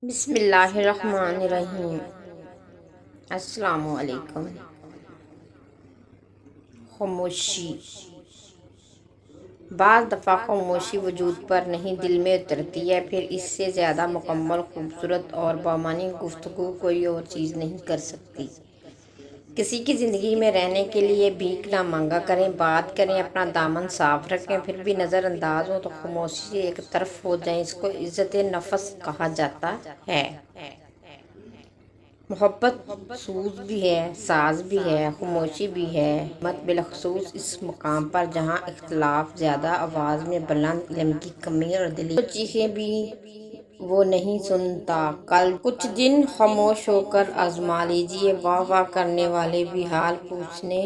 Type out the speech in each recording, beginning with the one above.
بسم اللہ الرحمن الرحیم۔ السلام علیکم۔ خاموشی۔ بعض دفعہ خاموشی وجود پر نہیں دل میں اترتی ہے، پھر اس سے زیادہ مکمل، خوبصورت اور بامعنی گفتگو کوئی اور چیز نہیں کر سکتی۔ کسی کی زندگی میں رہنے کے لیے بھیک نہ مانگا کریں، بات کریں، اپنا دامن صاف رکھیں، پھر بھی نظر انداز ہو تو خاموشی سے ایک طرف ہو جائیں۔ اس کو عزت نفس کہا جاتا ہے۔ محبت سوز بھی ہے، ساز بھی ہے، خاموشی بھی ہے۔ مت بالخصوص اس مقام پر جہاں اختلاف زیادہ، آواز میں بلند، علم کی کمی اور دلی چیخیں بھی وہ نہیں سنتا۔ کچھ دن خاموش ہو کر آزما لیجئے، واہ واہ کرنے والے بھی حال پوچھنے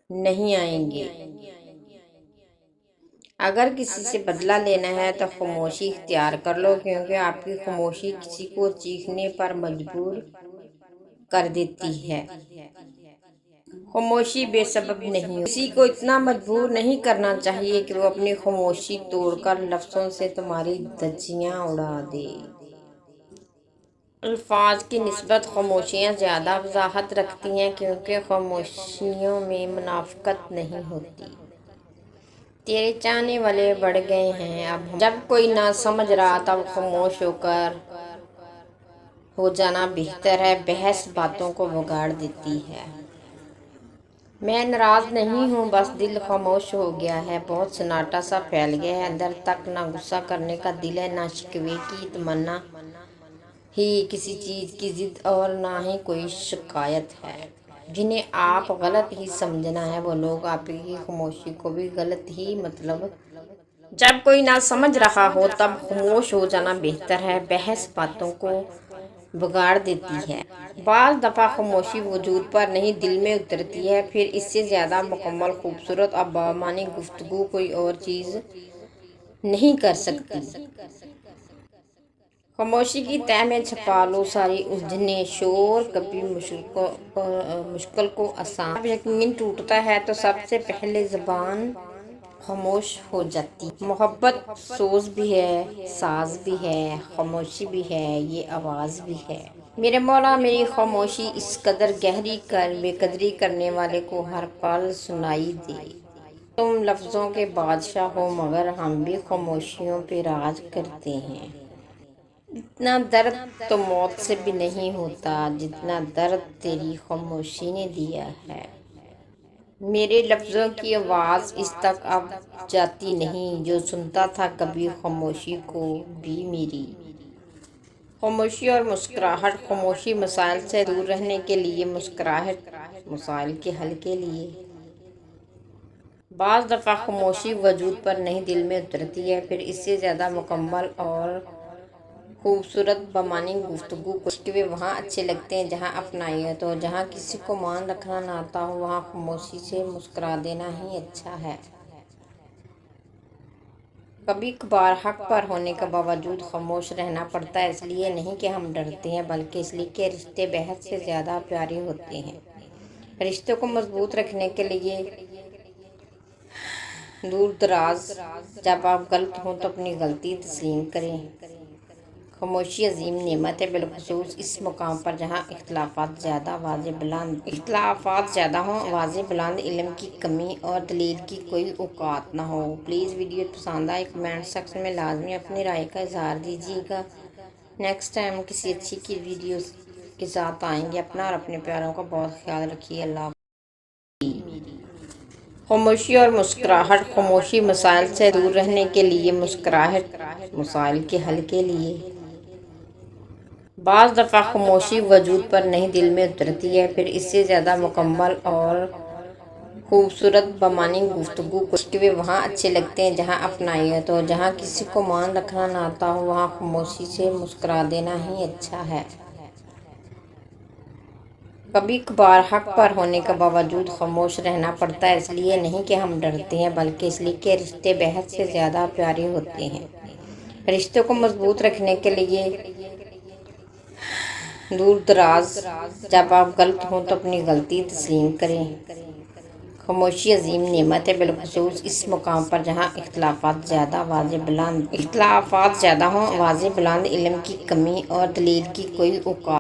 نہیں آئیں گے۔ اگر کسی سے بدلہ لینا ہے تو خاموشی اختیار کر لو، کیونکہ آپ کی خاموشی کسی کو چیخنے پر مجبور کر دیتی ہے۔ خاموشی بے سبب نہیں، کسی کو اتنا مجبور نہیں کرنا چاہیے کہ وہ اپنی خاموشی توڑ کر لفظوں سے تمہاری دھجیاں اڑا دے۔ الفاظ کی نسبت خاموشیاں زیادہ وضاحت رکھتی ہیں، کیونکہ خاموشیوں میں منافقت نہیں ہوتی۔ تیرے چاہنے والے بڑھ گئے ہیں اب جب کوئی نہ سمجھ رہا تب خاموش ہو جانا بہتر ہے۔ بحث باتوں کو بگاڑ دیتی ہے۔ میں ناراض نہیں ہوں، بس دل خاموش ہو گیا ہے۔ بہت سناٹا سا پھیل گیا ہے اندر تک، نہ غصہ کرنے کا دل ہے، نہ شکوے کی تمنا ہی کسی چیز کی ضد، اور نہ ہی کوئی شکایت ہے۔ جنہیں آپ غلط ہی سمجھنا ہے وہ لوگ آپ کی خاموشی کو بھی غلط ہی جب کوئی نہ سمجھ رہا ہو تب خاموش ہو جانا بہتر ہے۔ بحث باتوں کو بگاڑ دیتی ہے۔ بعض دفعہ خاموشی وجود پر نہیں دل میں اترتی ہے، پھر اس سے زیادہ مکمل، خوبصورت اور بامعنی گفتگو کوئی اور چیز نہیں کر سکتی۔ خاموشی کی تہ میں چھپا لو ساری الجھنیں، شور کبھی مشکل کو آسان۔ جب یقین ٹوٹتا ہے تو سب سے پہلے زبان خاموش ہو جاتی ہے۔ محبت سوز بھی ہے، ساز بھی ہے، خاموشی بھی ہے، یہ آواز بھی ہے۔ میرے مولا میری خاموشی اس قدر گہری کر بے قدری کرنے والے کو ہر پل سنائی دے۔ تم لفظوں کے بادشاہ ہو مگر ہم بھی خاموشیوں پہ راج کرتے ہیں۔ اتنا درد تو موت سے بھی نہیں ہوتا جتنا درد تیری خاموشی نے دیا ہے۔ میرے لفظوں کی آواز اس تک اب جاتی نہیں جو سنتا تھا کبھی خاموشی کو بھی میری۔ خاموشی اور مسکراہٹ۔ خاموشی مسائل سے دور رہنے کے لیے، مسکراہٹ مسائل کے حل کے لیے۔ بعض دفعہ خاموشی وجود پر نہیں دل میں اترتی ہے، پھر اس سے زیادہ مکمل اور خوبصورت بامعنی گفتگو کو شکوے وہاں اچھے لگتے ہیں جہاں اپنائیت ہو، جہاں کسی کو مان رکھنا نہ آتا ہو، وہاں خاموشی سے مسکرا دینا ہی اچھا ہے۔ کبھی کبھار حق پر ہونے کے باوجود خاموش رہنا پڑتا ہے، اس لیے نہیں کہ ہم ڈرتے ہیں بلکہ اس لیے کہ رشتے بحث سے زیادہ پیارے ہوتے ہیں۔ رشتوں کو مضبوط رکھنے کے لیے دور دراز جب آپ غلط ہوں تو اپنی غلطی تسلیم کریں۔ خاموشی عظیم نعمت ہے، بالخصوص اس مقام پر جہاں اختلافات زیادہ ہوں، آوازیں بلند، علم کی کمی اور دلیل کی کوئی اوقات نہ ہو۔ پلیز ویڈیو پسند آئے کمنٹ سیکشن میں لازمی اپنی رائے کا اظہار دیجیے گا۔ نیکسٹ ٹائم کسی اچھی کی ویڈیوز کے ساتھ آئیں گے۔ اپنا اور اپنے پیاروں کا بہت خیال رکھیے۔ اللہ حافظ۔ خاموشی اور مسکراہٹ۔ خاموشی مسائل سے دور رہنے کے لیے، مسکراہٹ مسائل کے حل کے لیے۔ بعض دفعہ خاموشی وجود پر نہیں دل میں اترتی ہے، پھر اس سے زیادہ مکمل اور خوبصورت بامعنی گفتگو کو شکوے وہاں اچھے لگتے ہیں جہاں اپنائیت ہو، جہاں کسی کو مان رکھنا نہ آتا ہو، وہاں خاموشی سے مسکرا دینا ہی اچھا ہے۔ کبھی کبھار حق پر ہونے کے باوجود خاموش رہنا پڑتا ہے، اس لیے نہیں کہ ہم ڈرتے ہیں بلکہ اس لیے کہ رشتے بحث سے زیادہ پیارے ہوتے ہیں۔ رشتوں کو مضبوط رکھنے کے لیے دور دراز جب آپ غلط ہوں تو اپنی غلطی تسلیم کریں۔ خاموشی عظیم نعمت ہے، بالخصوص اس مقام پر جہاں اختلافات زیادہ ہوں، واضح بلند علم کی کمی اور دلیل کی کوئی اوقات